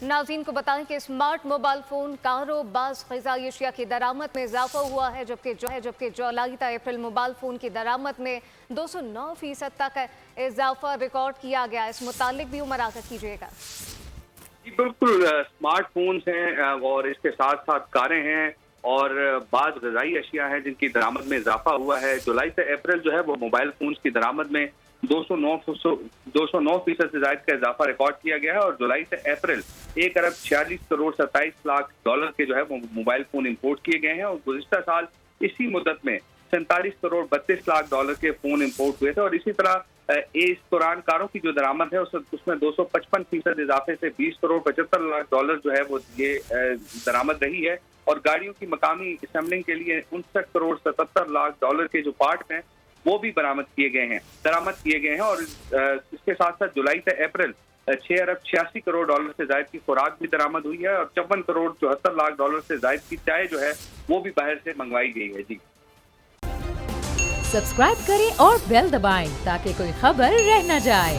नाज़रीन को बताएं कि स्मार्ट मोबाइल फ़ोन, कारों, बाज़ ग़िज़ाई अशिया की दरामद में इजाफा हुआ है, जबकि जुलाई ta अप्रैल मोबाइल फ़ोन की दरामद में 209% तक इजाफा रिकॉर्ड किया गया। इस मुतालिक भी उमर आगाह कीजिएगा। बिल्कुल, स्मार्टफोन्स हैं और इसके साथ साथ कारें हैं और बाज़ ग़िज़ाई अशिया हैं जिनकी दरामद में इजाफा हुआ है। जुलाई से अप्रैल जो है वो मोबाइल फ़ोन्स की दरामद में 209% से ज़ायद का इजाफा रिकॉर्ड किया गया है और जुलाई से अप्रैल 1 अरब 46 करोड़ 27 लाख डॉलर के जो है वो मोबाइल फ़ोन इम्पोर्ट किए गए हैं और गुज़िश्ता साल इसी मुद्दत में 47 करोड़ 32 लाख डॉलर के फ़ोन इम्पोर्ट हुए थे। और इसी तरह इस दौरान कारों की जो दरामद है उसमें 255% इजाफे से 20 करोड़ 75 लाख डॉलर जो है वो ये दरामद रही है। और गाड़ियों की मकामी असेंबलिंग के लिए 59 करोड़ 77 लाख डॉलर के जो पार्ट हैं वो भी दरामद किए गए हैं। और इसके साथ साथ जुलाई से अप्रैल 6 अरब 86 करोड़ डॉलर से ज़ायद की खुराक भी दरामद हुई है और 54 करोड़ 74 लाख डॉलर से ज़ायद की चाय जो है वो भी बाहर से मंगवाई गई है। जी, सब्सक्राइब करें और बेल दबाएं ताकि कोई खबर रह न जाए।